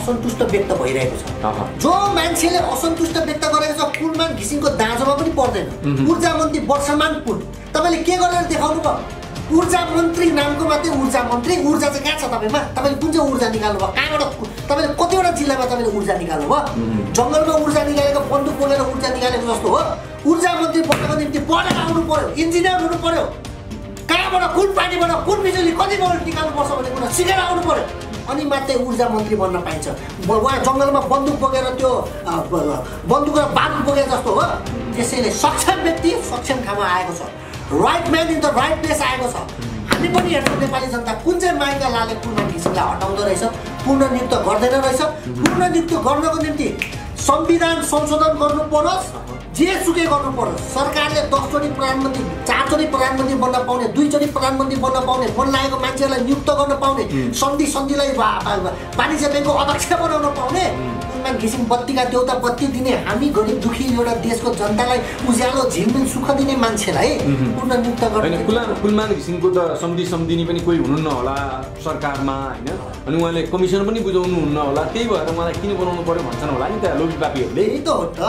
असन्तुष्ट व्यक्त भइरहेको छ। जो मान्छेले असन्तुष्ट व्यक्त गरेको छ कुलमान घिसिङको दाँजोमा पनि पर्दैन। ऊर्जा मन्त्री वर्षमान कुल तपाईँले के गरेर देखाउनु भयो? ऊर्जा मन्त्री नामको मात्रै ऊर्जा मन्त्री। ऊर्जा चाहिँ कहाँ छ तपाईँमा? तपाईँले कुन चाहिँ ऊर्जा निकाल्नु भयो? कहाँबाट तपाईँले कतिवटा जिल्लामा तपाईँले ऊर्जा निकाल्नु भयो? जङ्गलमा ऊर्जा निकालेको बन्दुक बोकेर ऊर्जा निकालेको जस्तो हो। ऊर्जा मन्त्री बन्नको निम्ति पढेर आउनु पर्यो, इन्जिनियर हुनु पर्यो। कहाँबाट कुन पार्टीबाट कुन बिजुली कति भोल्ट निकाल्नुपर्छ भन्ने कुरा सिकेर आउनु पर्यो, अनि मात्रै ऊर्जा मन्त्री बन्न पाइन्छ। उहाँ जङ्गलमा बन्दुक बोकेर त्यो बन्दुक र बारुद बोकेर जस्तो हो। त्यसैले सक्षम व्यक्ति सक्षम ठाउँमा आएको छ, right man in the right place आएको छ। हामी पनि हेर्छौँ नेपाली जनता कुन चाहिँ माइका लाले कुलमान घिसिङलाई हटाउँदो रहेछ, पुनर्नियुक्त गर्दैन रहेछ। पुनर्नियुक्त गर्नको निम्ति संविधान संशोधन गर्नु परोस्, जेसुकै गर्नु परोस्। सरकारले 10 चोटि प्रधानमन्त्री 4 चोटि प्रधानमन्त्री बन्न पाउने, 2 चोटि प्रधानमन्त्री बन्न पाउने, मन लागेको मान्छेलाई नियुक्त गर्न पाउने, सन्धिलाई वाणिज्य ब्याङ्कको अध्यक्ष बनाउन पाउने, कुलमान घिसिङ बत्तीका देउता बत्ती दिने, हामी गरिब दुखी एउटा देशको जनतालाई उज्यालो झिलमिल सुख दिने मान्छेलाई पुनर्नियुक्त गर्ने। कुलमान घिसिङको त सम्झिने पनि कोही हुनुहुन्न होला सरकारमा हैन, अनि उहाँले कमिसन पनि बुझाउनु हुन्न होला। त्यही भएर उहाँलाई किन बनाउनु पर्यो भन्छन् होला नि त लोभीपापीहरूले। यही त हो त।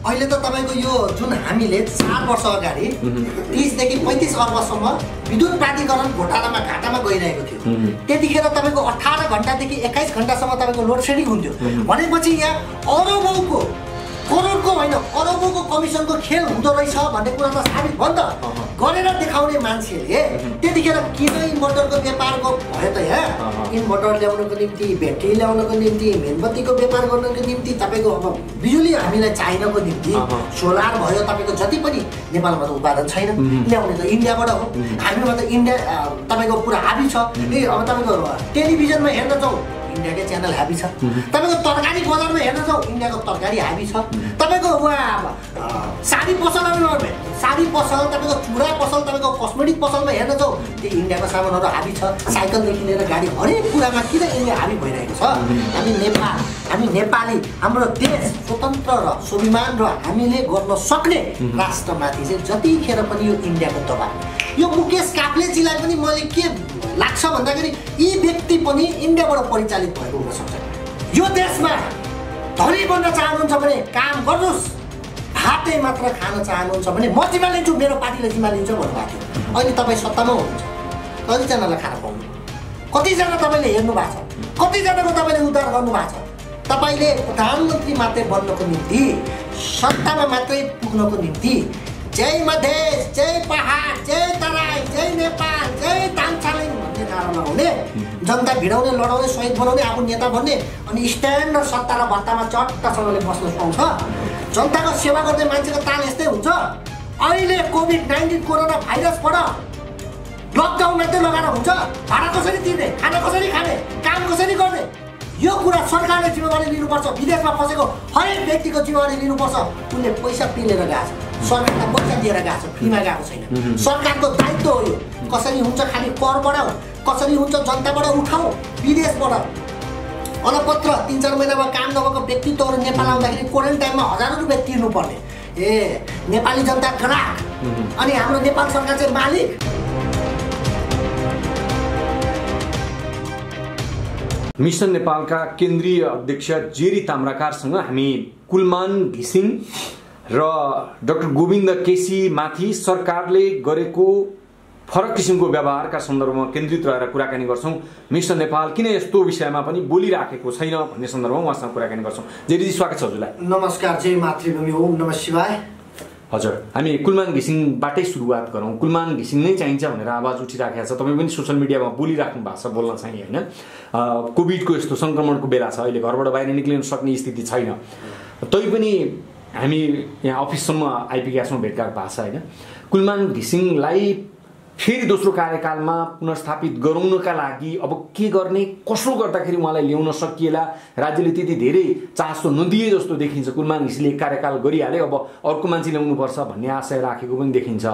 अहिले त तपाईँको यो जुन हामीले 4 वर्ष अगाडि 30 देखि 35 अर्बसम्म विद्युत प्राधिकरण घोटालामा घाटामा गइरहेको थियो। त्यतिखेर तपाईँको 18 घण्टादेखि 21 घण्टासम्म तपाईँको लोड सेडिङ हुन्थ्यो। भनेपछि यहाँ अरबौँको करोडको होइन अरबौँको कमिसनको खेल हुँदो रहेछ भन्ने कुरा त साबित भयो नि त। गरेर देखाउने मान्छेले त्यतिखेर किन इन्भर्टरको व्यापारको भयो त? यहाँ इन्भर्टर ल्याउनको निम्ति, ब्याट्री ल्याउनको निम्ति, मेनबत्तीको व्यापार गर्नको निम्ति, तपाईँको अब बिजुली हामीलाई चाहिनको निम्ति सोलर भयो, तपाईँको जति पनि नेपालमा त उत्पादन छैन, ल्याउने त इन्डियाबाट हो। हामीमा त इन्डिया तपाईँको पुरा हाबी छ। अब तपाईँको टेलिभिजनमा हेर्न जाउँ इन्डियाकै च्यानल हाबी छ। तपाईँको तरकारी बजारमा हेर्न जाउँ इन्डियाको तरकारी हाबी छ। तपाईँको साडी पसलहरूमा साडी पसल, तपाईँको चुडा पसल, तपाईँको कस्मेटिक पसलमा हेर्न जाउँ त्यो इन्डियाको सामानहरू हाबी छ। साइकलदेखि लिएर गाडी हरेक कुरामा किन इन्डिया हाबी भइरहेको छ? हामी नेपाली, हाम्रो देश स्वतन्त्र र स्वाभिमान र हामीले गर्न सक्ने राष्ट्रमाथि चाहिँ जतिखेर पनि यो इन्डियाको दबाब। यो मुकेश काफ्लेजीलाई पनि मैले के लाग्छ भन्दाखेरि यी व्यक्ति पनि इन्डियाबाट परिचालित भएको हुन सक्छ। यो देशमा धनी बन्न चाहनुहुन्छ भने काम गर्नुहोस्, भातै मात्र खान चाहनुहुन्छ भने म जिम्मा लिन्छु, मेरो पार्टीले जिम्मा लिन्छ भन्नुभएको थियो। अहिले तपाईँ सत्तामा हुनुहुन्छ, कतिजनालाई खाना पाउनु, कतिजना तपाईँले हेर्नु भएको छ, कतिजनाको तपाईँले उद्धार गर्नुभएको छ। तपाईँले प्रधानमन्त्री मात्रै बन्नको निम्ति, सत्तामा मात्रै पुग्नको निम्ति जय मधेस, जय पहाड, जय तराई, जय नेपाल, जय ताङछालिङ भन्ने नारामा हुने, जनता भिडाउने, लडाउने, शहीद बनाउने, आफू नेता बन्ने, अनि स्ट्यान्ड र सत्ता र भत्तामा चट्टसँगले बस्न पाउँछ। जनताको सेवा गर्ने मान्छेको ताल यस्तै हुन्छ। अहिले कोभिड-19 कोरोना भाइरसबाट लकडाउन मात्रै लगाएर हुन्छ? भाडा कसरी तिर्ने, खाना कसरी खाने, काम कसरी गर्ने, यो कुरा सरकारले जिम्मेवारी लिनुपर्छ। विदेशमा फसेको हरेक व्यक्तिको जिम्मेवारी लिनुपर्छ। उनले पैसा पिलेर गएको छ, सरकारलाई पैसा दिएर गएको छ, फ्रीमा गएको छैन। सरकारको दायित्व हो यो। कसरी हुन्छ खालि कर बढाऊ, कसरी हुन्छ जनताबाट उठाऊ, विदेशबाट अलपत्र 3-4 महिनामा काम नभएको व्यक्तित्वहरू नेपाल आउँदाखेरि क्वारेन्टाइनमा हजारौँ रुपियाँ तिर्नुपर्ने। नेपाली जनता ग्राहक अनि हाम्रो नेपाल सरकार चाहिँ मालिक। मिसन नेपालका केन्द्रीय अध्यक्ष जेरी ताम्राकारसँग हामी कुलमान घिसिङ र डाक्टर गोविन्द केसी माथि सरकारले गरेको फरक किसिमको व्यवहारका सन्दर्भमा केन्द्रित रहेर कुराकानी गर्छौं। मिसन नेपाल किन यस्तो विषयमा पनि बोलिराखेको छैन भन्ने सन्दर्भमा उहाँसँग कुराकानी गर्छौं। जेरीजी स्वागत छ हजुरलाई। नमस्कार, जय मातृभूमि, ओम नमः शिवाय। हजुर, हामी कुलमान घिसिङबाटै सुरुवात गरौँ। कुलमान घिसिङ नै चाहिन्छ भनेर आवाज उठिराखेको छ, तपाईँ पनि सोसियल मिडियामा बोलिराख्नु भएको छ, बोल्न चाहिँ होइन। कोभिडको यस्तो संक्रमणको बेला छ, अहिले घरबाट बाहिर निक्लिन सक्ने स्थिति छैन। तैपनि हामी यहाँ अफिससम्म आइपुगेका छौँ, भेटघाट भएको छ होइन। कुलमान घिसिङलाई फेरि दोस्रो कार्यकालमा पुनर्स्थापित गराउनका लागि अब के गर्ने, कसो गर्दाखेरि उहाँलाई ल्याउन सकिएला? राज्यले त्यति धेरै चासो नदिए जस्तो देखिन्छ। कुलमान घिसिङले एक कार्यकाल गरिहाले, अब अर्को मान्छे ल्याउनुपर्छ भन्ने आशय राखेको पनि देखिन्छ।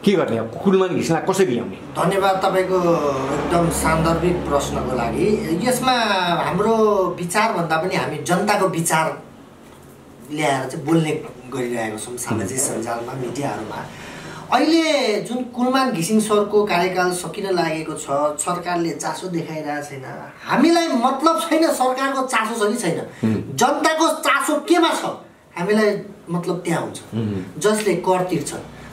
के गर्ने, अब कुलमान घिसिङलाई कसरी ल्याउने? धन्यवाद तपाईँको एकदम सान्दर्भिक प्रश्नको लागि। यसमा हाम्रो विचारभन्दा पनि हामी जनताको विचार ल्याएर चाहिँ बोल्ने गरिरहेको छौँ सामाजिक सञ्जालमा, मिडियाहरूमा। अहिले जुन कुलमान घिसिङ सरको कार्यकाल सकिन लागेको छ, सरकारले चासो देखाइरहेको छैन। हामीलाई मतलब छैन सरकारको चासो छ कि छैन, जनताको चासो केमा छ हामीलाई मतलब त्यहाँ हुन्छ। जसले कर तिर्छ,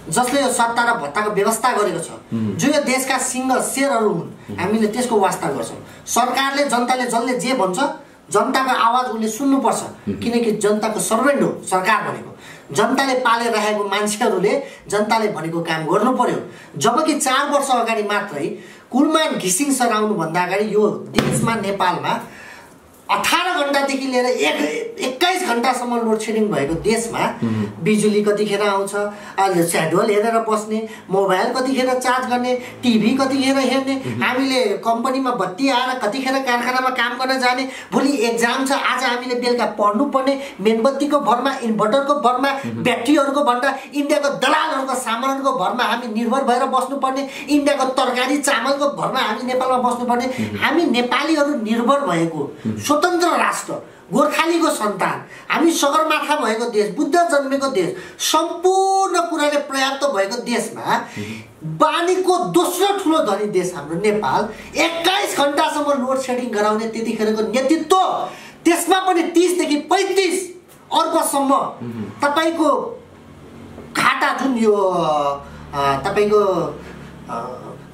जसले यो सत्ता र भत्ताको व्यवस्था गरेको छ, जो यो देशका सिंह शेरहरू हुन्, हामीले त्यसको वास्ता गर्छौँ। सरकारले जनताले जसले जे भन्छ जनताको आवाज उसले सुन्नुपर्छ, किनकि जनताको सर्भेन्ट हो सरकार भनेको। जनताले पालेर राखेको मान्छेहरूले जनताले भनेको काम गर्नु पर्यो। जबकि 4 वर्ष अगाडि मात्रै कुलमान घिसिङ सर आउनुभन्दा अगाडि यो देशमा नेपालमा 18 घण्टादेखि लिएर 21 घण्टासम्म लोड सेडिङ भएको देशमा बिजुली कतिखेर आउँछ, स्याड्युल हेरेर बस्ने, मोबाइल कतिखेर चार्ज गर्ने, टिभी कतिखेर हेर्ने, हामीले कम्पनीमा बत्ती आएर कतिखेर कारखानामा काम गर्न जाने, भोलि एक्जाम छ, आज हामीले बेलुका पढ्नुपर्ने, मेनबत्तीको भरमा, इन्भर्टरको भरमा, ब्याट्रीहरूको भरमा, इन्डियाको दलालहरूको सामानहरूको भरमा हामी निर्भर भएर बस्नुपर्ने, इन्डियाको तरकारी चामलको भरमा हामी नेपालमा बस्नुपर्ने। हामी नेपालीहरू निर्भर भएको स्वतन्त्र राष्ट्र, गोर्खालीको सन्तान, हामी सगरमाथा भएको देश, बुद्ध जन्मेको देश, सम्पूर्ण कुराले पर्याप्त भएको देशमा बानीको दोस्रो ठुलो धनी देश हाम्रो नेपाल 21 घण्टासम्म लोड सेडिङ गराउने त्यतिखेरको नेतृत्व, त्यसमा पनि 30 देखि 35 अर्बसम्म तपाईको घाटा जुन यो तपाईको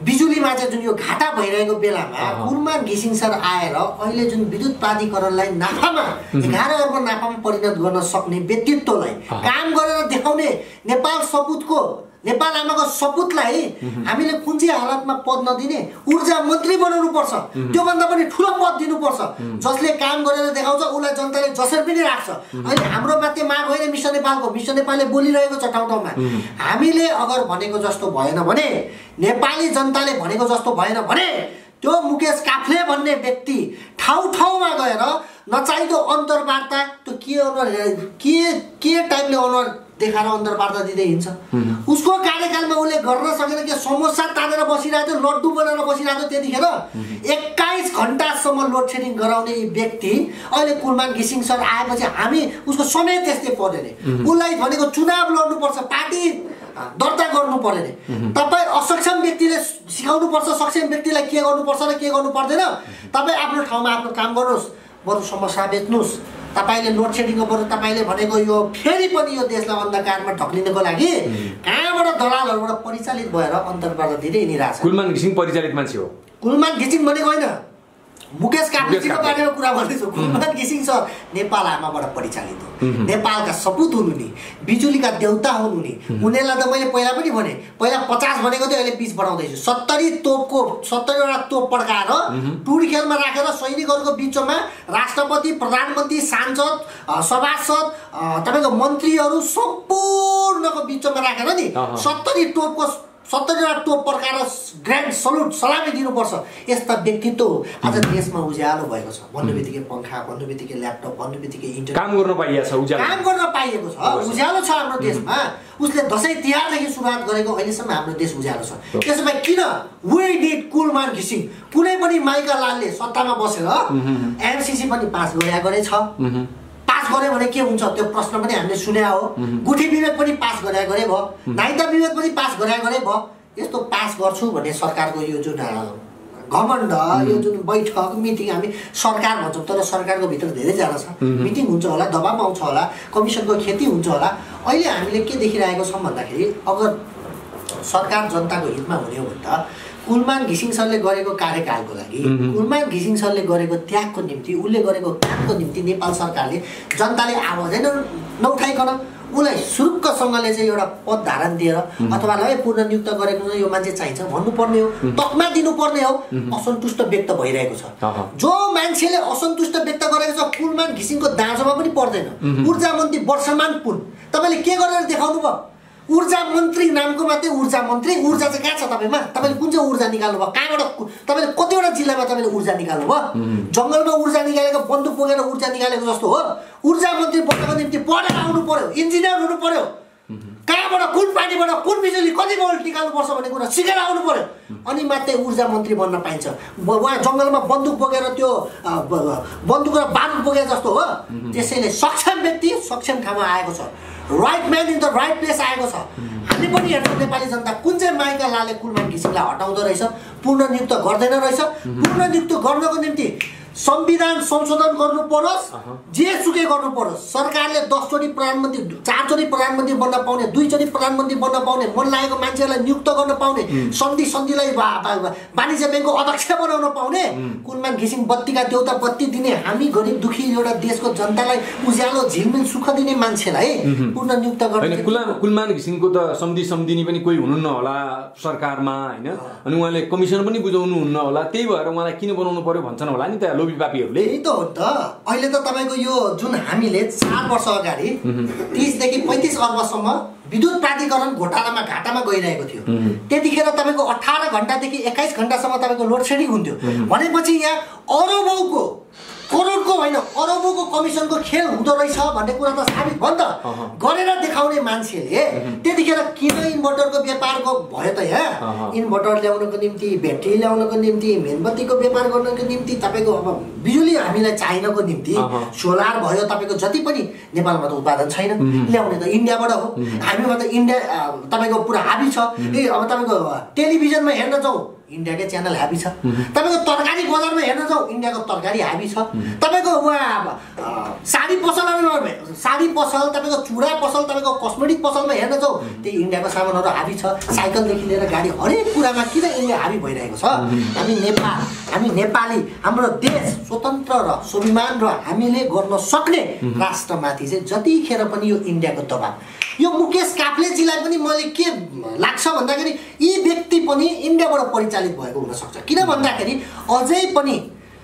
बिजुलीमा चाहिँ जुन यो घाटा भइरहेको बेलामा कुलमान घिसिङ सर आएर अहिले जुन विद्युत प्राधिकरणलाई नाफामा 11 अर्ब नाफामा परिणत गर्न सक्ने व्यक्तित्वलाई काम गरेर देखाउने नेपाल सपुतको, नेपाल आमाको सपुतलाई हामीले कुन चाहिँ हालतमा पद नदिने, ऊर्जा मन्त्री बनाउनु पर्छ, त्योभन्दा पनि ठुलो पद दिनुपर्छ। जसले काम गरेर देखाउँछ उसलाई जनताले जसरी पनि राख्छ। अहिले हाम्रो मात्रै माग होइन मिसन नेपालको, मिसन नेपालले बोलिरहेको छ ठाउँ ठाउँमा। हामीले अगर भनेको जस्तो भएन भने, नेपाली जनताले भनेको जस्तो भएन भने, त्यो मुकेश काफ्ले भन्ने व्यक्ति ठाउँ ठाउँमा गएर नचाहिदो अन्तर्वार्ता, त्यो के टाइपले अनुहार देखाएर अन्तर्वार्ता दिँदै हिँड्छ। उसको कार्यकालमा उसले गर्न सकेन कि समोसा तानेर बसिरहेको थियो, लड्डु बनाएर बसिरहेको थियो। त्यतिखेर 21 घण्टासम्म लोड सेडिङ गराउने व्यक्ति अहिले कुलमान घिसिङ सर आएपछि हामी उसको समय त्यस्तै पर्यो नि। उसलाई भनेको चुनाव लड्नुपर्छ, पार्टी दर्ता गर्नु पर्यो नि। तपाईँ असक्षम व्यक्तिले सिकाउनु पर्छ सक्षम व्यक्तिलाई के गर्नुपर्छ र के गर्नु पर्दैन। तपाईँ आफ्नो ठाउँमा आफ्नो काम गर्नुहोस्, बरु समस्या बेच्नुहोस्। तपाईले लोड सेडिङको बरु तपाईले भनेको यो फेरि पनि यो देशलाई अन्धकारमा ढक्लिनको लागि कहाँबाट दलालहरूबाट परिचालित भएर अन्तर्वार्ता दिँदै हिँडिरहेछ। कुलमान घिसिङ परिचालित मान्छे हो। कुलमान घिसिङ भनेको होइन, मुकेश काफ्लेको बारेमा कुरा गर्दैछु। कुलमान घिसिङ सर नेपाल आमाबाट परिचालित हो, नेपालका सपुत हुनु नि, बिजुलीका देउता हुनु नि। उनीहरूलाई त मैले पहिला पनि भने, पहिला 50 भनेको थियो, अहिले 20 बढाउँदैछु। 70वटा तोप पड्काएर टुडी खेलमा राखेर सैनिकहरूको बिचमा राष्ट्रपति, प्रधानमन्त्री, सांसद, सभासद, तपाईँको मन्त्रीहरू सम्पूर्णको बिचमा राखेर नि 70वटा तोप पड्काएर ग्रान्ड सल्युट सलामी दिनुपर्छ। यस्ता व्यक्तित्व आज देशमा उज्यालो भएको छ। भन्नु बित्तिकै पंखा, भन्नु बित्तिकै ल्यापटप, भन्नु बित्तिकै इन्टरनेट काम गर्न पाइएको छ, उज्यालो छ हाम्रो देशमा। उसले दसैँ तिहारदेखि सुरुवात गरेको अहिलेसम्म हाम्रो देश उज्यालो छ। त्यसो भए किन वी निड कुलमान घिसिङ? कुनै पनि माइका लालले सत्तामा बसेर एमसीसी पनि पास गरेकै छ। पास गरे भने के हुन्छ त्यो प्रश्न पनि हामीले सुन्या हो। गुठी विवेक पनि पास गरे भयो, नाइता विवेक पनि पास गरे भयो। यस्तो पास गर्छु भन्ने सरकारको यो जुन घमण्ड, यो जुन बैठक मिटिङ, हामी सरकार भन्छौँ तर सरकारको भित्र धेरैजना छ। मिटिङ हुन्छ होला, दबाब आउँछ होला, कमिसनको खेती हुन्छ होला। अहिले हामीले के देखिरहेको छौँ भन्दाखेरि अगर सरकार जनताको हितमा हुने हो भने त कुलमान घिसिङ सरले गरेको कार्यकालको लागि, कुलमान घिसिङ सरले गरेको त्यागको निम्ति, उसले गरेको कामको निम्ति नेपाल सरकारले जनताले आवाजै नउठाइकन उसलाई सुरुक्कसँगले चाहिँ एउटा पद धारण दिएर अथवा ल पुनर्नियुक्त गरेको यो मान्छे चाहिन्छ भन्नुपर्ने हो, तकमा दिनुपर्ने हो। असन्तुष्ट व्यक्त भइरहेको छ। जो मान्छेले असन्तुष्ट व्यक्त गरेको छ कुलमान घिसिङको दाँजोमा पनि पर्दैन। ऊर्जा मन्त्री वर्षमान पुन तपाईँले के गरेर देखाउनु भयो? ऊर्जा मन्त्री नामको मात्रै ऊर्जा मन्त्री। ऊर्जा चाहिँ कहाँ छ तपाईँमा? तपाईँले कुन चाहिँ ऊर्जा निकाल्नु भयो? कहाँबाट तपाईँले कतिवटा जिल्लामा तपाईँले ऊर्जा निकाल्नु भयो? जङ्गलमा ऊर्जा निकालेको, बन्दुक बोकेर ऊर्जा निकालेको जस्तो हो। ऊर्जा मन्त्री बन्नको निम्ति पढेर आउनु पर्यो, इन्जिनियर हुनु पर्यो। कहाँबाट, कुन पार्टीबाट, कुन बिजुली कति भोल्ट निकाल्नुपर्छ भन्ने कुरा सिकेर आउनु पर्यो, अनि मात्रै ऊर्जा मन्त्री बन्न पाइन्छ। उहाँ जङ्गलमा बन्दुक बोकेर त्यो बन्दुक र बारुद बोके जस्तो हो। त्यसैले सक्षम व्यक्ति सक्षम ठाउँमा आएको छ, right man in the right place आएको छ। हामी पनि हेर्छ नेपाली जनता कुन चाहिँ माइका लाले कुलमान घिसिङलाई हटाउँदो रहेछ, पुनर्नियुक्त गर्दैन रहेछ। पुनर्नियुक्त गर्नको निम्ति संविधान संशोधन गर्नु परोस्, जेसुकै गर्नु परोस्। सरकारले 10 चोटि प्रधानमन्त्री, 4 चोटि प्रधानमन्त्री बन्न पाउने, 2 चोटि प्रधानमन्त्री बन्न पाउने, मन लागेको मान्छेलाई नियुक्त गर्न पाउने, सन्धिलाई वाणिज्य ब्याङ्कको अध्यक्ष बनाउन पाउने, कुलमान घिसिङ बत्तीका देउता बत्ती दिने, हामी गरिब दुखी एउटा देशको जनतालाई उज्यालो झिलमिल सुख दिने मान्छेलाई पुनर्नियुक्त गर्ने। कुलमान घिसिङको त सम्झिनी पनि कोही हुनुहुन्न होला सरकारमा हैन, अनि उहाँले कमिसन पनि बुझाउनु हुन्न होला, त्यही भएर उहाँलाई किन बनाउनु पर्यो भन्छन् होला नि त लोभीपापीहरूले। यही त हो त। अहिले त तपाईँको यो जुन हामीले 4 वर्ष अगाडि 30 देखि 35 अर्बसम्म विद्युत प्राधिकरण घोटालामा घाटामा गइरहेको थियो, त्यतिखेर तपाईँको 18 घण्टादेखि 21 घण्टासम्म तपाईँको लोड सेडिङ हुन्थ्यो भनेपछि यहाँ अरबौको, करोडको होइन अरबौको कमिसनको खेल हुँदो रहेछ भन्ने कुरा त साबित भयो नि त। गरेर देखाउने मान्छेले त्यतिखेर किन इन्भर्टरको व्यापारको भयो त? यहाँ इन्भर्टर ल्याउनको निम्ति, ब्याट्री ल्याउनको निम्ति, मेनबत्तीको व्यापार गर्नको निम्ति, तपाईँको अब बिजुली हामीलाई चाहिनको निम्ति सोलर भयो, तपाईँको जति पनि नेपालमा त उत्पादन छैन, ल्याउने त इन्डियाबाट हो। हामीमा त इन्डिया तपाईँको पुरा हाबी छ। अब तपाईँको टेलिभिजनमा हेर्न जाउँ इन्डियाकै च्यानल हाबी छ, तपाईँको तरकारी बजारमा हेर्न जाउँ इन्डियाको तरकारी हाबी छ, तपाईँको उहाँ साडी पसलमा, साडी पसल, तपाईँको चुडा पसल, तपाईँको कस्मेटिक पसलमा हेर्न जाउँ त्यही इन्डियाको सामानहरू हाबी छ। साइकलदेखि लिएर गाडी हरेक कुरामा किन इन्डिया हाबी भइरहेको छ? हामी नेपाल, हामी नेपाली, हाम्रो देश स्वतन्त्र र स्वाभिमान र हामीले गर्न सक्ने राष्ट्रमाथि चाहिँ जतिखेर पनि यो इन्डियाको दबाब, यो मुकेश काफ्लेजीलाई पनि मैले के लाग्छ भन्दाखेरि यी व्यक्ति पनि इन्डियाबाट परिचालित भएको हुनसक्छ। किन भन्दाखेरि अझै पनि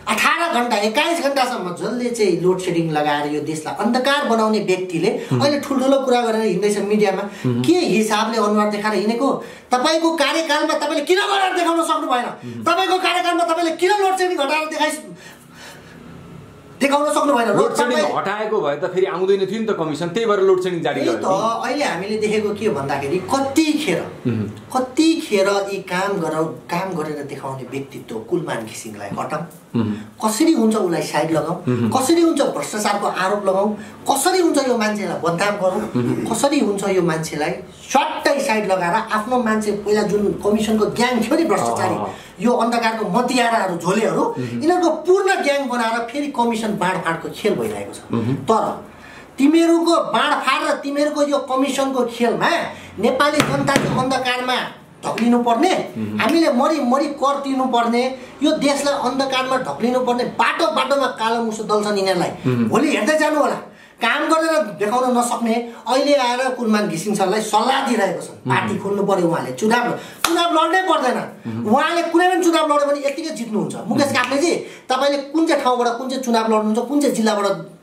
18 घण्टा 21 घण्टासम्म जसले चाहिँ लोड सेडिङ लगाएर यो देशलाई अन्धकार बनाउने व्यक्तिले अहिले ठुल्ठुलो कुरा गरेर हिँड्दैछ मिडियामा, के हिसाबले अनुहार देखाएर हिँडेको? तपाईँको कार्यकालमा तपाईँले किन गरेर देखाउन सक्नु भएन? तपाईँको कार्यकालमा तपाईँले किन लोड सेडिङ घटाएर देखाउन सक्नु भएन? लोड सेडिङ हटाएको भए त फेरि आउँदैन थियो नि त कमिसन, त्यही भएर लोड सेडिङ जारी गर्यो। अहिले हामीले देखेको के भन्दाखेरि कतिखेर यी काम गरेर देखाउने व्यक्तित्व कुलमान घिसिङलाई हटाउँ, कसरी हुन्छ उसलाई साइड लगाऊ, कसरी हुन्छ भ्रष्टाचारको आरोप लगाऊ, कसरी हुन्छ यो मान्छेलाई बदनाम गरौँ, कसरी हुन्छ यो मान्छेलाई सट्टै साइड लगाएर आफ्नो मान्छे पहिला जुन कमिसनको ग्याङ थियो नि भ्रष्टाचारी, यो अन्धकारको मतियाराहरू झोलेहरू, यिनीहरूको पूर्ण ग्याङ बनाएर फेरि कमिसन बाँडफाँडको खेल भइरहेको छ। तर तिमीहरूको बाँडफाँड र तिमीहरूको यो कमिसनको खेलमा नेपाली जनताको अन्धकारमा ढक्लिनु पर्ने, हामीले मरी कर तिर्नु पर्ने, यो देशलाई अन्धकारमा ढक्लिनु पर्ने, बाटोमा कालो मुसो दल्छन् यिनीहरूलाई। भोलि हेर्दै जानु होला, काम गरेर देखाउन नसक्ने अहिले आएर कुलमान घिसिङ सरलाई सल्लाह दिइरहेको छ, पार्टी खोल्नु पर्यो, उहाँले चुनाव लड्नै पर्दैन, उहाँले कुनै पनि चुनाव लड्यो भने यतिकै जित्नुहुन्छ। मुकेश काफ्लेजी तपाईँले कुन चाहिँ ठाउँबाट कुन चाहिँ चुनाव लड्नुहुन्छ, कुन चाहिँ जिल्लाबाट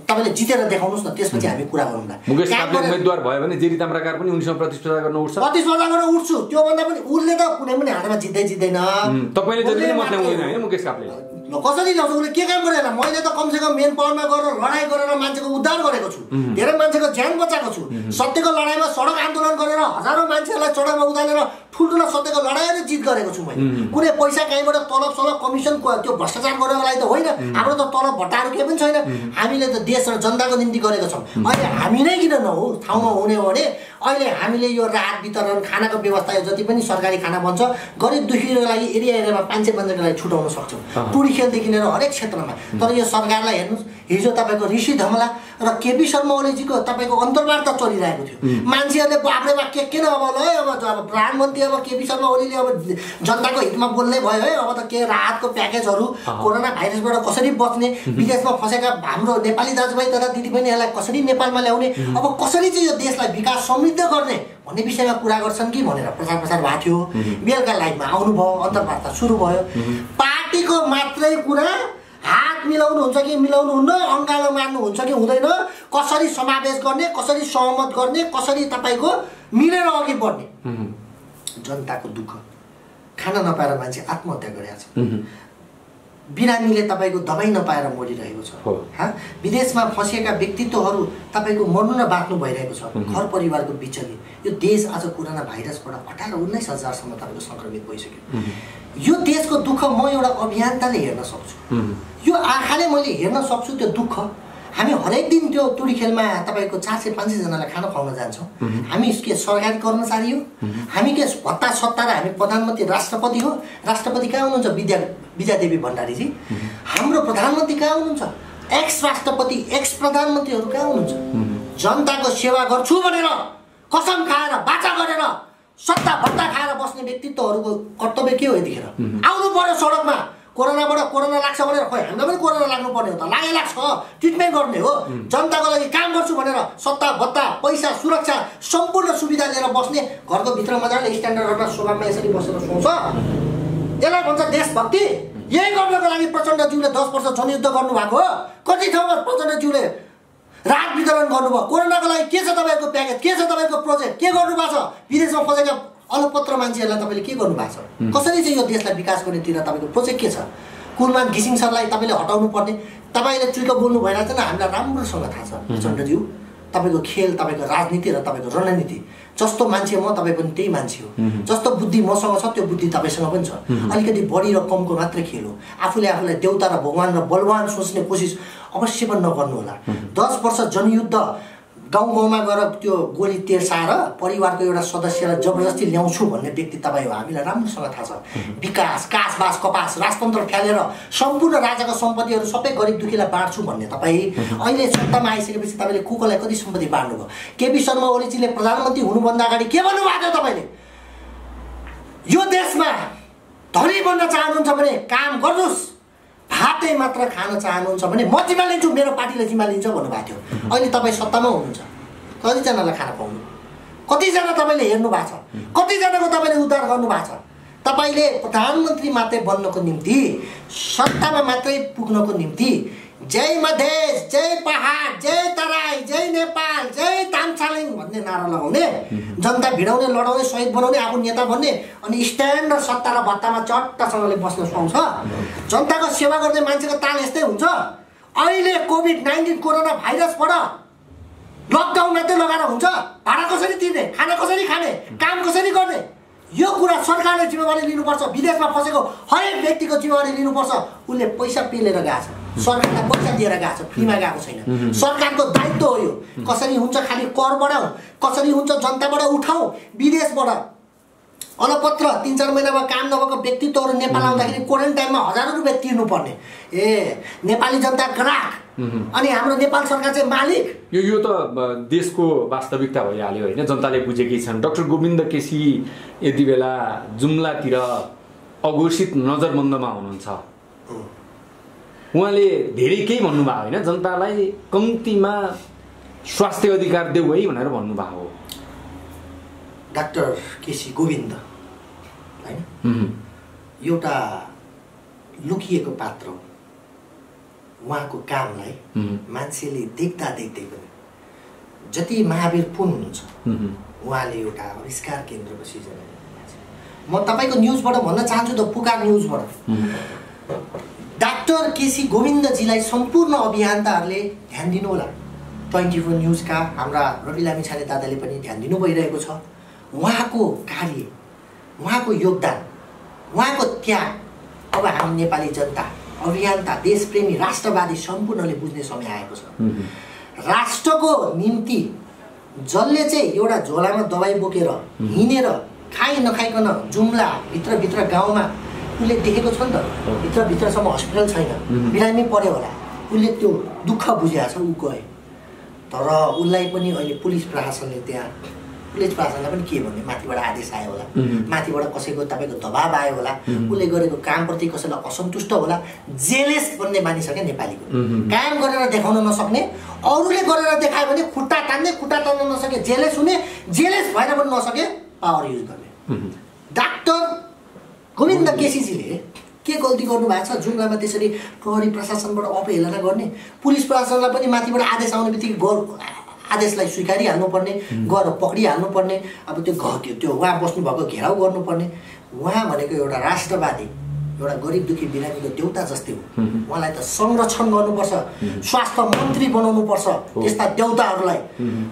तपाईँले जितेर देखाउनुहोस् न, त्यसपछि हामी कुरा गरौँला। मुकेश काफ्ले उम्मेदवार भयो भने जेरी ताम्राकार पनि उनीसँग प्रतिस्पर्धा गर्न उठ्छ, प्रतिस्पर्धा गर्न उठ्छु, त्योभन्दा पनि उसले त कुनै पनि हातमा जित्दैन। तपाईँले जति पनि मत ल्याउँदैन हैन मुकेश काफ्ले कसरी ल्याउँछ? उसले के काम गरेन? मैले त कमसेकम मेन पावरमा गएर लडाइँ गरेर मान्छेको उद्धार गरेको छु, धेरै मान्छेको ज्यान बचाएको छु, सत्यको लडाइँमा सडक आन्दोलन गरेर हजारौँ मान्छेहरूलाई चढाइमा उदालेर ठुल्ठुलो सत्यको लडाइँ जित गरेको छु मैले। कुनै पैसा कहीँबाट तलब कमिसन त्यो भ्रष्टाचार गर्नको लागि त होइन, हाम्रो त तलब भट्टाहरू केही पनि छैन, हामीले त देश र जनताको निम्ति गरेको छौँ। अहिले हामी नै किन नहो ठाउँमा हुने हो भने अहिले हामीले यो राहत वितरण, खानाको व्यवस्था, यो जति पनि सरकारी खाना बन्छ गरिब दुखीको लागि एरियामा मान्छेको लागि छुटाउन सक्छौँ, टुरी खेलदेखि लिएर हरेक क्षेत्रमा। तर यो सरकारलाई हेर्नुहोस्, हिजो तपाईँको ऋषि धमला र केपी शर्मा ओलीजीको तपाईँको अन्तर्वार्ता चलिरहेको थियो, मान्छेहरूले बाफ्रे बा के न अब अब प्रधानमन्त्री अब केपी शर्मा ओलीले अब जनताको हितमा बोल्ने भयो है, अब त के राहतको प्याकेजहरू, कोरोना भाइरसबाट कसरी बच्ने, विदेशमा फँसेका हाम्रो नेपाली दाजुभाइ तथा दिदीबहिनीहरूलाई कसरी नेपालमा ल्याउने, अब कसरी चाहिँ यो देशलाई विकास समृद्ध गर्ने भन्ने विषयमा कुरा गर्छन् कि भनेर प्रचार भएको थियो। बेलुका लाइभमा आउनुभयो, अन्तर्वार्ता सुरु भयो, पार्टीको मात्रै कुरा, हात मिलाउनुहुन्छ कि मिलाउनुहुन्न, अङ्गालो मार्नुहुन्छ कि हुँदैन, कसरी समावेश गर्ने, कसरी सहमत गर्ने, कसरी तपाईँको मिलेर अघि बढ्ने। जनताको दुःख खान नपाएर मान्छे आत्महत्या गरेको छ, बिरामीले तपाईँको दबाई नपाएर मरिरहेको छ, विदेशमा फँसिएका व्यक्तित्वहरू तपाईँको मर्नु न बाँच्नु भइरहेको छ, घर परिवारको बिचली। यो देश आज कोरोना भाइरसबाट 18-19 हजारसम्म तपाईँको सङ्क्रमित भइसक्यो। यो देशको दुःख म एउटा अभियन्ताले हेर्न सक्छु, यो आँखाले मैले हेर्न सक्छु त्यो दुःख। हामी हरेक दिन त्यो टुडी खेलमा तपाईँको 400-500 जनालाई खाना खुवाउन जान्छौँ। हामी के सरकारी कर्मचारी हो? हामी के भत्ता सत्ता र हामी प्रधानमन्त्री राष्ट्रपति हो? राष्ट्रपति कहाँ हुनुहुन्छ? विद्यादेवी भण्डारीजी। हाम्रो प्रधानमन्त्री कहाँ हुनुहुन्छ? एक्स राष्ट्रपति एक्स प्रधानमन्त्रीहरू कहाँ हुनुहुन्छ? जनताको सेवा गर्छु भनेर कसम खाएर बाचा गरेर सत्ता भत्ता खाएर बस्ने व्यक्तित्वहरूको कर्तव्य के हो? यतिखेर आउनु पर्यो सडकमा। कोरोना लाग्छ भनेर खोइ हामीलाई पनि कोरोना लाग्नु पर्ने हो त? लाग्छ ट्रिटमेन्ट गर्ने हो। जनताको लागि काम गर्छु भनेर सत्ता भत्ता पैसा सुरक्षा सम्पूर्ण सुविधा लिएर बस्ने घरको भित्र मजाले स्ट्यान्डर्डमा सोफामा यसरी बसेर सोच्छ, यसलाई भन्छ देशभक्ति। यही गर्नको लागि प्रचण्डज्यूले 10 वर्ष जनयुद्ध गर्नुभएको हो। कति ठाउँमा प्रचण्डज्यूले राहत वितरण गर्नुभयो? कोरोनाको लागि के छ तपाईँको प्याकेज? के छ तपाईँको प्रोजेक्ट? के गर्नुभएको छ? विदेशमा फसेका अलपत्र मान्छेहरूलाई तपाईँले के गर्नुभएको छ? कसरी चाहिँ यो देशलाई विकास गर्नेतिर तपाईँको प्रोजेक्ट के छ? कुलमान घिसिङ सरलाई तपाईँले हटाउनु पर्ने। तपाईँले चुइको बोल्नु भइरहेको छ नि, हामीलाई राम्रोसँग थाहा छ प्रचण्डज्यू। तपाईँको खेल, तपाईँको राजनीति र तपाईँको रणनीति जस्तो मान्छे म, तपाईँ पनि त्यही मान्छे हो। जस्तो बुद्धि मसँग छ त्यो बुद्धि तपाईँसँग पनि छ। अलिकति बढी र कमको मात्रै खेल हो। आफूलाई देउता र भगवान र बलवान सोच्ने कोसिस अवश्य पनि नगर्नु होला। 10 वर्ष जनयुद्ध गाउँमा गएर त्यो गोली तेर्साएर परिवारको एउटा सदस्यलाई जबरजस्ती ल्याउँछु भन्ने व्यक्ति तपाईँ हो। हामीलाई राम्रोसँग थाहा छ। विकास कासबास कपास राजतन्त्र फ्यालेर सम्पूर्ण राजाको सम्पत्तिहरू सबै गरिब दुखीलाई बाँड्छु भन्ने तपाईँ अहिले सत्तामा आइसकेपछि तपाईँले को कोलाई कति सम्पत्ति बाँड्नुभयो? केपी शर्मा ओलीजीले प्रधानमन्त्री हुनुभन्दा अगाडि के भन्नुभएको थियो तपाईँले? यो देशमा धनी बन्न चाहनुहुन्छ भने काम गर्नुहोस्, भातै मात्र खान चाहनुहुन्छ भने म जिम्मा लिन्छु, मेरो पार्टीले जिम्मा लिन्छ भन्नुभएको थियो। अहिले तपाईँ सत्तामा हुनुहुन्छ, कतिजनालाई खाना पाउनु? कतिजना तपाईँले हेर्नु भएको छ? कतिजनाको तपाईँले उद्धार गर्नुभएको छ? तपाईँले प्रधानमन्त्री मात्रै बन्नको निम्ति, सत्तामा मात्रै पुग्नको निम्ति जय मधेस, जय पहाड, जय तराई, जय नेपाल, जय तामछालिङ भन्ने नारा लगाउने, जनता भिडाउने, लडाउने, शहीद बनाउने, आफू नेता भन्ने, अनि स्ट्यान्ड र सत्ता र भत्तामा चट्टसँगले बस्न सुहाउँछ। जनताको सेवा गर्ने मान्छेको ताल यस्तै हुन्छ। अहिले कोभिड-19 कोरोना भाइरसबाट लकडाउन मात्रै लगाएर हुन्छ? भाडा कसरी तिर्ने? खाना कसरी खाने? काम कसरी गर्ने? यो कुरा सरकारले जिम्मेवारी लिनुपर्छ। विदेशमा फसेको हरेक व्यक्तिको जिम्मेवारी लिनुपर्छ। उसले पैसा पेलेर गएको छ, सरकारलाई पैसा दिएर गएको छ, फ्रीमा गएको छैन। सरकारको दायित्व हो यो। कसरी हुन्छ? खालि कर बढाऊ, कसरी हुन्छ? जनताबाट उठाऊ। विदेशबाट अलपत्र 3-4 महिनामा काम नभएको व्यक्तित्वहरू नेपाल आउँदाखेरि क्वारेन्टाइनमा हजारौँ रुपियाँ तिर्नुपर्ने। नेपाली जनता ग्राहक अनि हाम्रो नेपाल सरकार चाहिँ मालिक। यो त देशको वास्तविकता भइहाल्यो होइन? जनताले बुझेकै छन्। डाक्टर गोविन्द केसी यति बेला जुम्लातिर अघोषित नजरबन्दमा हुनुहुन्छ। उहाँले धेरै केही भन्नुभयो होइन? जनतालाई कम्तीमा स्वास्थ्य अधिकार देऊ है भनेर भन्नुभएको हो डाक्टर केसी गोविन्द होइन? एउटा लुकिएको पात्र हो। उहाँको कामलाई मान्छेले देख्दा देख्दै पनि, जति महावीर पुन हुनुहुन्छ उहाँले एउटा आविष्कार केन्द्रको सिर्जना गर्नुहुन्छ। म तपाईँको न्युजबाट भन्न चाहन्छु त, पुकार न्युजबाट डाक्टर केसी गोविन्दजीलाई सम्पूर्ण अभियन्ताहरूले ध्यान दिनु होला। 24 न्युजका हाम्रा रवि लामिछाने दादाले पनि ध्यान दिनु भइरहेको छ। उहाँको कार्य, उहाँको योगदान, उहाँको त्याग अब हामी नेपाली जनता, अभियन्ता, देशप्रेमी, राष्ट्रवादी सम्पूर्णले बुझ्ने समय आएको छ। राष्ट्रको निम्ति जसले चाहिँ एउटा झोलामा दबाई बोकेर हिँडेर खाइ नखाइकन जुम्ला भित्र गाउँमा उसले देखेको छ नि त, भित्रसम्म हस्पिटल छैन, बिरामी पर्यो होला, उसले त्यो दुःख बुझेको छ, ऊ गयो। तर उसलाई पनि अहिले पुलिस प्रशासनले पनि के भन्ने, माथिबाट आदेश आयो होला, माथिबाट कसैको तपाईँको दबाब आयो होला, उसले गरेको कामप्रति कसैलाई असन्तुष्ट होला। जेलेस भन्ने मानिस क्या नेपालीको, काम गरेर देखाउन नसक्ने, अरूले गरेर देखायो भने खुट्टा तान्न नसके जेलेस हुने, जेलेस भएर पनि नसके पावर युज गर्ने। डाक्टर गोविन्द केसीजीले के गल्ती गर्नुभएको छ? जुम्लामा त्यसरी प्रहरी प्रशासनबाट अपहेलना गर्ने, पुलिस प्रशासनलाई पनि माथिबाट आदेश आउने बित्तिकै आदेशलाई स्वीकारिहाल्नुपर्ने, गएर पक्रिहाल्नुपर्ने, अब त्यो उहाँ बस्नुभएको घेराउ गर्नुपर्ने। उहाँ भनेको एउटा राष्ट्रवादी, एउटा गरिब दुखी बिरामीको देउता जस्तै हो। उहाँलाई त संरक्षण गर्नुपर्छ, स्वास्थ्य मन्त्री बनाउनुपर्छ। त्यस्ता देउताहरूलाई,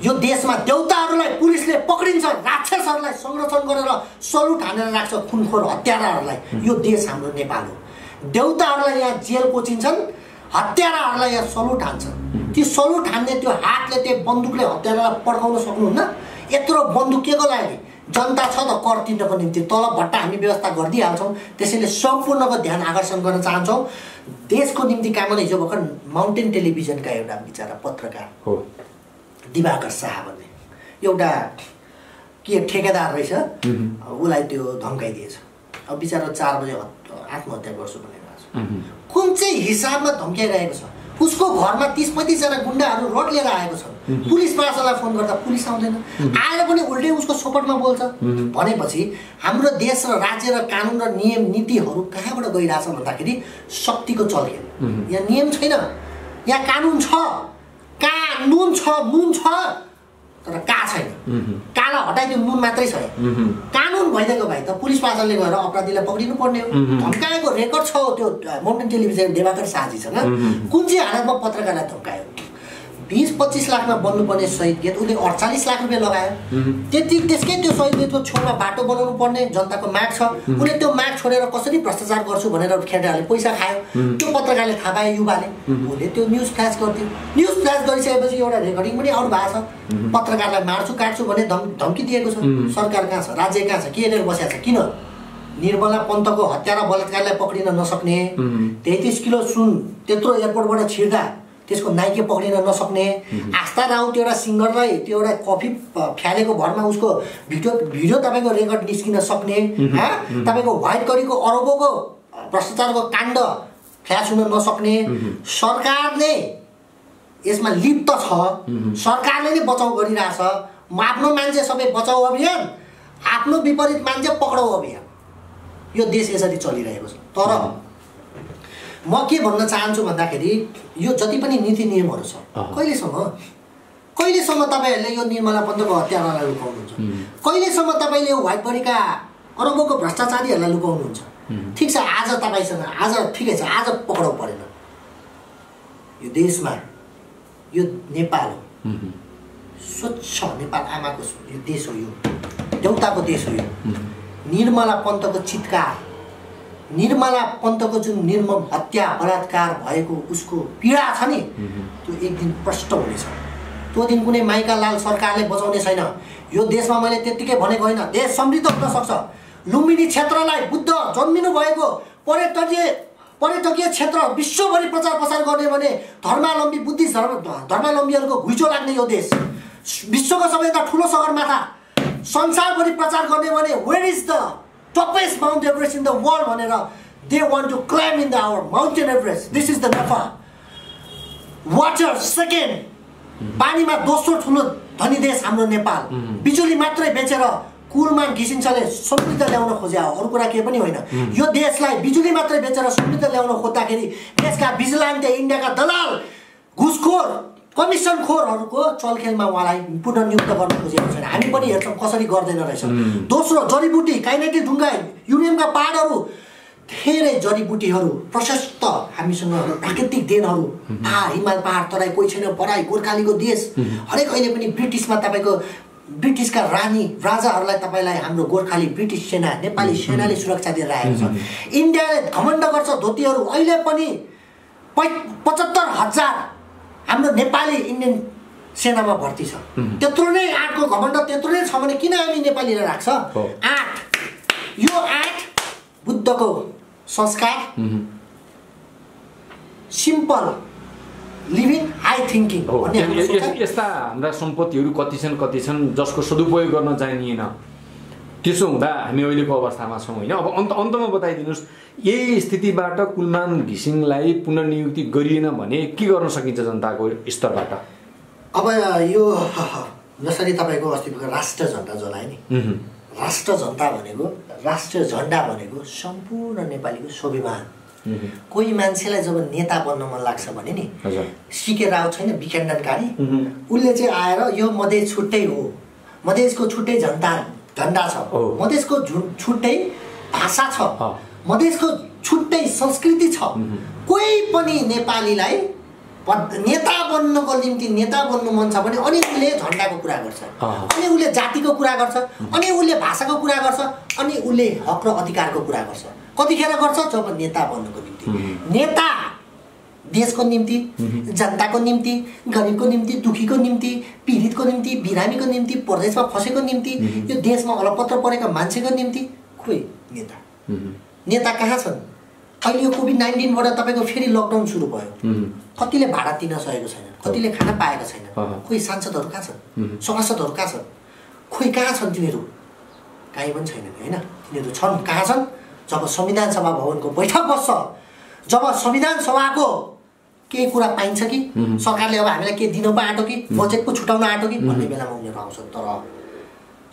यो देशमा देउताहरूलाई पुलिसले पक्रिन्छ, राक्षसहरूलाई संरक्षण गरेर सलुट हानेर राख्छ, खुनखोर हत्याराहरूलाई। यो देश हाम्रो नेपाल हो। देउताहरूलाई यहाँ जेल कोचिन्छन् हत्याराहरूलाई यहाँ सलुट हान्छ। त्यो सलुट हान्ने त्यो हातले त्यो बन्दुकले हत्यारालाई पड्काउन सक्नुहुन्न। यत्रो बन्दुक के को लागि? जनता छ त कर तिर्नको निम्ति। तलब भट्टा हामी व्यवस्था गरिदिइहाल्छौँ। त्यसैले सम्पूर्णको ध्यान आकर्षण गर्न चाहन्छौँ। देशको निम्ति काम गर्ने हिजो भर्खर माउन्टेन टेलिभिजनका एउटा बिचरा पत्रकार हो दिवाकर शाह भन्ने एउटा के ठेकेदार रहेछ, उसलाई त्यो धम्काइदिएछ। अब बिचरा 4 बजे आत्महत्या गर्छु भनेको छ। कुन चाहिँ हिसाबमा धम्काइरहेको छ? उसको घरमा 30-35 जना गुण्डाहरू रड लिएर आएको छ। पुलिस प्रशासनलाई फोन गर्दा पुलिस आउँदैन, आएर पनि उल्टै उसको सपोर्टमा बोल्छ। भनेपछि हाम्रो देश र राज्य र कानुन र नियम नीतिहरू कहाँबाट गइरहेछ भन्दाखेरि शक्तिको चलखेल। यहाँ नियम छैन, यहाँ कानुन छ, कानुन छ, नुन छ, तर का छैन। काला हटाइदियो, नुन मात्रै छ। कानुन भइदिएको भए त पुलिस प्रशासनले गएर अपराधीलाई पक्रिनु पर्ने हो। धम्काएको रेकर्ड छ त्यो माउन्टेन टेलिभिजन दिवाकर शाहजीसँग। कुन चाहिँ हालतमा पत्रकारलाई धम्कायो? 20-25 लाखमा बन्नुपर्ने शहीद गेट उसले 48 लाख रुपियाँ लगायो। त्यसकै त्यो शहीद गेटको छेउमा बाटो बनाउनु पर्ने जनताको माग छ। उसले त्यो माग छोडेर कसरी भ्रष्टाचार गर्छु भनेर खेडाहरूले पैसा खायो। त्यो पत्रकारले थाहा पायो, युवाले, उसले त्यो न्युज फ्ल्यास गर्थ्यो। न्युज फ्ल्यास गरिसकेपछि एउटा रेकर्डिङ पनि आउनु भएको छ। पत्रकारलाई मार्छु काट्छु भने धम्की दिएको छ। सरकार कहाँ छ? राज्य कहाँ छ? के हेरेर बसेको छ? किन निर्मला पन्तको हत्या र बलात्कारलाई पक्रिन नसक्ने? 33 किलो सुन त्यत्रो एयरपोर्टबाट छिर्दा त्यसको नाइके पक्रिन नसक्ने? आस्था राउत एउटा सिङ्गरलाई त्यो एउटा कफी फ्यालेको भरमा उसको भिडियो तपाईँको रेकर्ड निस्किन सक्ने? तपाईँको व्हाइट करीको अरबौँको भ्रष्टाचारको काण्ड फ्ल्यास हुन नसक्ने? सरकारले यसमा लिप्त छ, सरकारले नै बचाउ गरिरहेछ। आफ्नो मान्छे सबै बचाउ अभियान, आफ्नो विपरीत मान्छे पक्राउ अभियान। यो देश यसरी चलिरहेको छ। तर म के भन्न चाहन्छु भन्दाखेरि यो जति पनि नीति नियमहरू छ, कहिलेसम्म तपाईँहरूले यो निर्मला पन्तको हत्यारालाई लुकाउनुहुन्छ? कहिलेसम्म तपाईँले यो व्हाइट बडीका अरबौँको भ्रष्टाचारीहरूलाई लुकाउनुहुन्छ? ठिक छ, आज तपाईँसँग आज ठिकै छ, आज पक्राउ परेन। यो देशमा यो नेपाल हो, स्वच्छ नेपाल आमाको यो देश हो, यो देउताको देश हो। यो निर्मला पन्तको चित्कार, निर्मला पन्तको जुन निर्मम हत्या बलात्कार भएको उसको पीडा छ नि, त्यो एक दिन प्रष्ट हुनेछ। त्यो दिन कुनै माइका लाल सरकारले बचाउने छैन। यो देशमा मैले त्यत्तिकै भनेको होइन, देश समृद्ध हुन सक्छ। लुम्बिनी क्षेत्रलाई बुद्ध जन्मिनु भएको पर्यटकीय क्षेत्र विश्वभरि प्रचार प्रसार गर्ने भने धर्मावलम्बी बुद्धिस्ट धर्मावलम्बीहरूको घुइँचो लाग्ने यो देश, विश्वको सबैभन्दा ठुलो सगरमाथा संसारभरि प्रचार गर्ने भने where is the tallest mount Everest in the world भनेर they want to climb in the our mountain Everest. This is the Nepal. Water second, पानीमा दोस्रो ठुलो धनी देश हाम्रो नेपाल। बिजुली मात्रै बेचेर कुलमान घिसिन्छले समृद्ध ल्याउन खोजे हो, अरू कुरा केही पनि होइन। यो देशलाई बिजुली मात्रै बेचेर समृद्ध ल्याउन खोज्दाखेरि देशका भिजिलान्टे, इन्डियाका दलाल, घुसखोर, कमिसनखोरहरूको चलखेलमा उहाँलाई पुनर्नियुक्त गर्न खोजेको छैन। हामी पनि हेर्छौँ कसरी गर्दैन रहेछ। दोस्रो, जडीबुटी, काइनेटिक ढुङ्गा, युरेनियमका पहाडहरू, धेरै जडीबुटीहरू प्रशस्त हामीसँग प्राकृतिक देनहरू, पहाड, हिमाल पहाड, तराई, कोही छैन पराई, गोर्खालीको देश। हरेक अहिले पनि ब्रिटिसमा तपाईँको ब्रिटिसका रानी राजाहरूलाई तपाईँलाई हाम्रो गोर्खाली ब्रिटिस सेना, नेपाली सेनाले सुरक्षा दिएर राखेको छ। इन्डियाले घमण्ड गर्छ धोतीहरू, अहिले पनि 75,000 हाम्रो नेपाली इन्डियन सेनामा भर्ती छ। त्यत्रो नै आँटको घमण्ड त्यत्रो नै छ भने किन हामी नेपालीलाई राख्छ? आँट, यो आँट बुद्धको संस्कार, सिम्पल लिभिङ, हाई थिङ्किङ। यस्ता हाम्रा सम्पत्तिहरू कति छन् जसको सदुपयोग गर्न जानिएन। त्यसो हुँदा हामी अहिलेको अवस्थामा छौँ होइन। अब अन्तमा बताइदिनुहोस्, यही स्थितिबाट कुलमान घिसिङलाई पुनर्नियुक्ति गरिएन भने के गर्न सकिन्छ जनताको स्तरबाट? अब यो जसरी तपाईँको अस्तिको राष्ट्र झन्डा जलाए नि, राष्ट्र झन्डा भनेको सम्पूर्ण नेपालीको स्वाभिमान। कोही मान्छेलाई जब नेता बन्न मन लाग्छ भने नि, सिके राव छैन विखण्डनकारी, उसले चाहिँ आएर यो मधेस छुट्टै हो, मधेसको छुट्टै झन्डा छ, मधेसको छुट्टै भाषा छ, मधेसको छुट्टै संस्कृति छ। कोही पनि नेपालीलाई नेता बन्नको निम्ति नेता बन्नु मन छ भने अनि उसले झन्डाको कुरा गर्छ, अनि उसले जातिको कुरा गर्छ, अनि उसले भाषाको कुरा गर्छ, अनि उसले हक र अधिकारको कुरा गर्छ। कतिखेर गर्छ? जब नेता बन्नको निम्ति। नेता देशको निम्ति, जनताको निम्ति, गरिबको निम्ति, दुखीको निम्ति, पीडितको निम्ति, बिरामीको निम्ति, परदेशमा फसेको निम्ति, यो देशमा अलपत्र परेका मान्छेको निम्ति खोइ नेता कहाँ छन्? अहिले यो कोभिड-19 बाट तपाईँको फेरि लकडाउन सुरु भयो, कतिले भाडा तिर्न सकेको छैन, कतिले खाना पाएको छैन, खोइ सांसदहरू कहाँ छन्, सभासदहरू कहाँ छन्, खोइ कहाँ छन् तिनीहरू? कहीँ पनि छैनन् होइन। तिनीहरू छन् कहाँ छन्? जब संविधान सभा भवनको बैठक बस्छ, जब संविधान सभाको केही कुरा पाइन्छ कि सरकारले अब हामीलाई के दिन पो आँटो कि बजेट पो छुटाउन आँटो कि भन्ने बेलामा उनीहरू आउँछन्। तर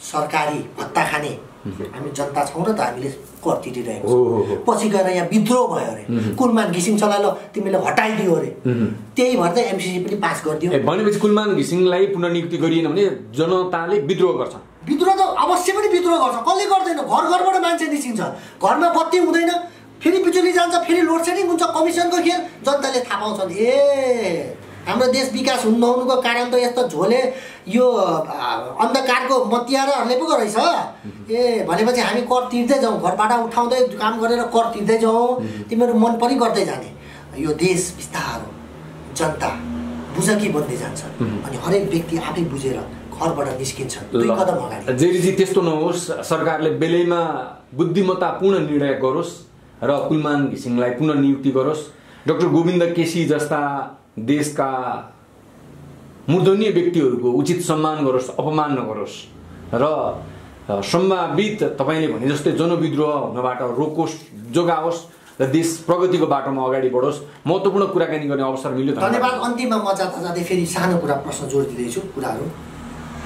सरकारी भत्ता खाने हामी जनता छौँ र त हामीले कर तिरिरहेको छौँ। पछि गएर यहाँ विद्रोह भयो अरे, कुलमान घिसिङ चलालो तिमीले हटाइदियो अरे, त्यही भएर चाहिँ एमसिसी पनि पास गरिदियो। भनेपछि कुलमान घिसिङलाई पुनर्नियुक्ति गरिएन भने जनताले विद्रोह गर्छ। विद्रोह त अवश्य पनि विद्रोह गर्छ। कसले गर्दैन? घर घरबाट मान्छे निस्किन्छ, घरमा बत्ती हुँदैन, फेरि बिजुली जान्छ, फेरि लोड सेडिङ हुन्छ, कमिसनको खेल। जनताले थाहा पाउँछन् ए हाम्रो देश विकास हुन नहुनुको कारण त यस्तो झोले यो अन्धकारको मतियारहरूले पो रहेछ। ए भनेपछि हामी कर तिर्दै जाउँ, घरबाट उठाउँदै काम गरेर कर तिर्दै जाउँ, तिमीहरू मन पनि गर्दै जाने। यो देश बिस्तारो जनता बुझकी बन्दै जान्छ अनि हरेक व्यक्ति आफै बुझेर घरबाट निस्किन्छ, 2 कदम अगाडि। जेरी त्यस्तो नहोस्, सरकारले बेलैमा बुद्धिमत्तापूर्ण निर्णय गरोस् र कुलमान घिसिङलाई पुनर्नियुक्ति गरोस्। डाक्टर गोविन्द केसी जस्ता देशका मूर्धन्य व्यक्तिहरूको उचित सम्मान गरोस्, अपमान नगरोस् र सम्भावित तपाईँले भने जस्तै जनविद्रोह हुनबाट रोकोस्, जोगाओस् र देश प्रगतिको बाटोमा अगाडि बढोस्। महत्त्वपूर्ण कुराकानी गर्ने अवसर मिल्यो। धन्यवाद। अन्तिममा म जाँदै फेरि सानो कुरा प्रश्न जोड दिँदैछु कुराहरू।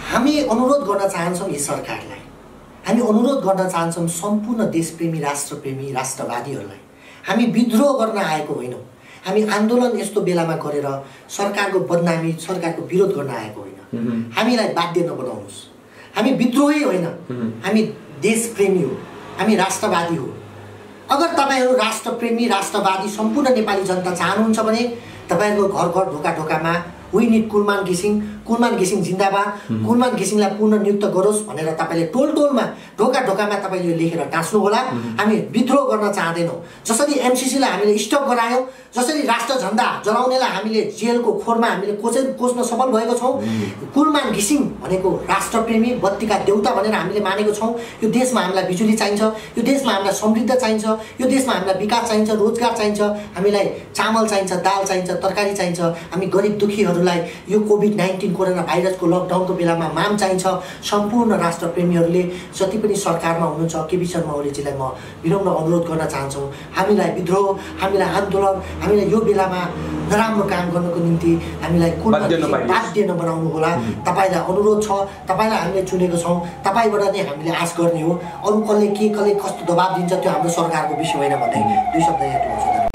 हामी अनुरोध गर्न चाहन्छौँ यी सरकारलाई, हामी अनुरोध गर्न चाहन्छौँ सम्पूर्ण देशप्रेमी, राष्ट्रप्रेमी, राष्ट्रवादीहरूलाई, हामी विद्रोह गर्न आएको होइनौँ, हामी आन्दोलन यस्तो बेलामा गरेर सरकारको बदनामी, सरकारको विरोध गर्न आएको होइन। हामीलाई बाध्य नबनाउनुहोस्। हामी विद्रोही होइन, हामी देशप्रेमी हो, हामी राष्ट्रवादी हो। अगर तपाईँहरू राष्ट्रप्रेमी, राष्ट्रवादी सम्पूर्ण नेपाली जनता चाहनुहुन्छ भने तपाईँहरूको घर घर ढोका ढोकामा वी निड कुलमान घिसिङ, कुलमान घिसिङ जिन्दाबाद, कुलमान घिसिङलाई पुनर्नियुक्त गरोस् भनेर तपाईँले टोल टोलमा ढोका ढोकामा तपाईँले लेखेर टाँच्नु होला। हामी विद्रोह गर्न चाहँदैनौँ। जसरी एमसिसीलाई हामीले स्टप गरायौँ, जसरी राष्ट्र झण्डा जलाउनेलाई हामीले जेलको खोरमा हामीले कोच्न सफल भएको छौँ, कुलमान घिसिङ भनेको राष्ट्रप्रेमी, बत्तीका देउता भनेर हामीले मानेको छौँ। यो देशमा हामीलाई बिजुली चाहिन्छ, यो देशमा हामीलाई समृद्ध चाहिन्छ, यो देशमा हामीलाई विकास चाहिन्छ, रोजगार चाहिन्छ, हामीलाई चामल चाहिन्छ, दाल चाहिन्छ, तरकारी चाहिन्छ। हामी गरिब दुखीहरूलाई यो कोभिड-19 कोरोना भाइरसको लकडाउनको बेलामा माम चाहिन्छ। सम्पूर्ण राष्ट्रप्रेमीहरूले जति पनि सरकारमा हुनुहुन्छ केपी शर्मा ओलीजीलाई म विनम्र अनुरोध गर्न चाहन्छौँ, हामीलाई विद्रोह, हामीलाई आन्दोलन, हामीलाई यो बेलामा नराम्रो काम गर्नको निम्ति हामीलाई बाध्य नबनाउनु होला। तपाईँलाई अनुरोध छ, तपाईँलाई हामीले चुनेको छौँ, तपाईँबाट नै हामीले आश गर्ने हो। अरू कसले कस्तो दबाब दिन्छ त्यो हाम्रो सरकारको विषय होइन भन्दै 2 शब्द यहाँ टुङ्ग्याउँछु।